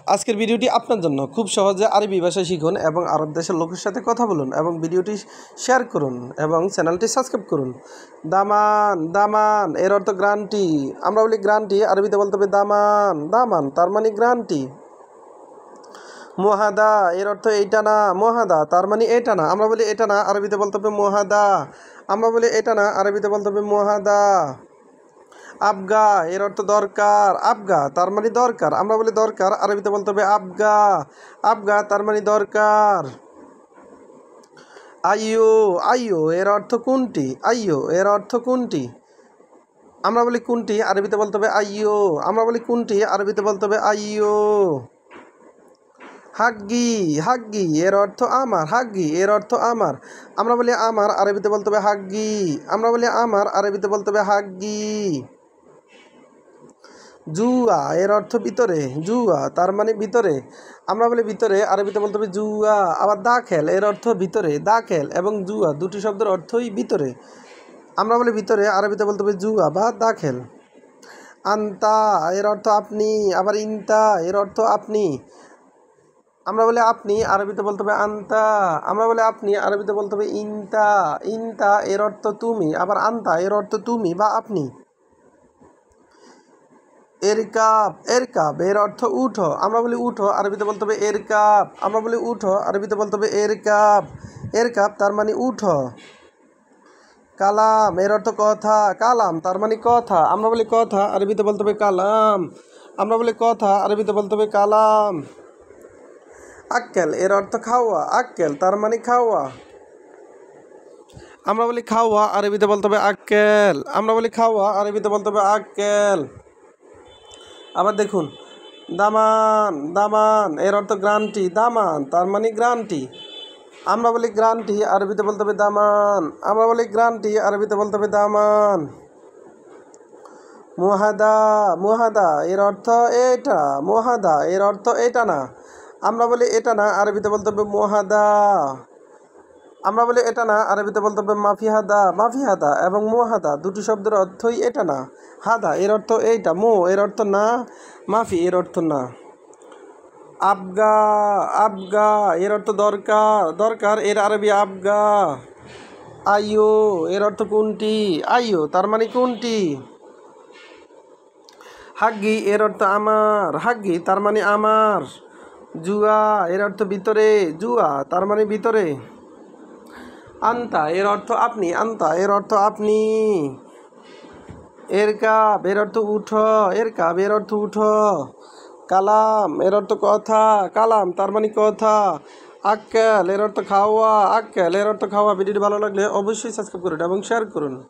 আজকের ভিডিওটি আপনার জন্য। খুব সহজে আরবি ভাষা শিখুন এবং আরব দেশের লোকের সাথে কথা বলুন এবং ভিডিওটি শেয়ার করুন এবং চ্যানেলটি সাবস্ক্রাইব করুন। দামান দামান এর অর্থ গ্রান্টি। আমরা বলি গ্রান্টি, আরবিতে বলতে হবে দামান। দামান তার মানে গ্রান্টি। মোহাদা এর অর্থ এইটা না। মোহাদা তার মানে এটা না। আমরা বলি এটা না, আরবিতে বলতে হবে মোহাদা। আমরা বলি এটা না, আরবিতে বলতে হবে মোহাদা। আবগা এর অর্থ দরকার। আবগা তার মানে দরকার। আমরা বলি দরকার, আরবিতে বলতে হবে আবগা। আবগা তার মানে দরকার। আইয়ো আইয়ো এর অর্থ কোনটি। আইয়ো এর অর্থ কোনটি। আমরা বলি কোনটি, আরবিতে বলতে হবে আইয়ো। আমরা বলি কোনটি, আরবিতে বলতে হবে আইয়ো। হাগ্গি হাগ্গি এর অর্থ আমার। হাগ্গি এর অর্থ আমার। আমরা বলি আমার, আরবিতে বলতে হবে হাগ্গি। আমরা বলি আমার, আরবিতে বলতে হবে হাগ্গি। জুয়া এর অর্থ ভিতরে। জুয়া তার মানে ভিতরে। আমরা বলি ভিতরে, আরবিতে বলতে হবে জুয়া। আবার দাখেল এর অর্থ ভিতরে। দাখেল এবং জুয়া দুটি শব্দের অর্থই ভিতরে। আমরা বলি ভিতরে, আরবিতে বলতে হবে জুয়া বা দাখেল। আন্তা এর অর্থ আপনি। আবার ইনতা এর অর্থ আপনি। আমরা বলি আপনি, আরবিতে বলতে হবে আন্তা। আমরা বলি আপনি, আরবিতে বলতে হবে ইনতা। ইনতা এর অর্থ তুমি। আবার আন্তা এর অর্থ তুমি বা আপনি। এরকাব এরকাব এর অর্থ উঠো। আমরা বলি উঠো, আরবিতে বলতে হবে এরকাব। আমরা বলি উঠো, আরবিতে বলতে হবে এরকাব। এরকাব তার মানে উঠো। কালাম এর অর্থ কথা। কালাম তার মানে কথা। আমরা বলি কথা, আরবিতে বলতে হবে কালাম। আমরা বলি কথা, আরবিতে বলতে হবে কালাম। আক্কেল এর অর্থ খাওয়া। আক্কেল তার মানে খাওয়া। আমরা বলি খাওয়া, আরবিতে বলতে হবে আক্কেল। আমরা বলি খাওয়া, আরবিতে বলতে হবে আক্কেল। আবার দেখুন, দামান দামান এর অর্থ গ্রান্টি। দামান তার মানে গ্রান্টি। আমরা বলি গ্রান্টি, আরবিতে বলতে হবে দামান। আমরা বলি গ্রান্টি, আরবিতে বলতে হবে দামান। মুহাদা মুহাদা এর অর্থ এটা। মুহাদা এর অর্থ এটা না। আমরা বলি এটা না, আরবিতে বলতে হবে মুহাদা। আমরা বলি এটা না, আরবিতে বলতে হবে মাফিহাদা। মাফিহাদা এবং মুহাদা দুটি শব্দের অর্থই এটা না। হাদা এর অর্থ এইটা। মো এর অর্থ না। মাফি এর অর্থ না। আবগা আবগা এর অর্থ দরকার। দরকার এর আরবি আবগা। আইয়ো এর অর্থ কোনটি। আইয়ো তার মানে কোনটি। হাগ্গি এর অর্থ আমার। হাগ্গি তার মানে আমার। জুয়া এর অর্থ ভিতরে। জুয়া তার মানে ভিতরে। আন্তা এর অর্থ আপনি। আন্তা এর অর্থ আপনি। এরকাব এর অর্থ উঠো। এরকাব এর অর্থ উঠো। কালাম এর অর্থ কথা। কালাম তার মানে কথা। আক্কেল এর অর্থ খাওয়া। আক্কেল এর অর্থ খাওয়া। ভিডিওটি ভালো লাগলে অবশ্যই সাবস্ক্রাইব করুন এবং শেয়ার করুন।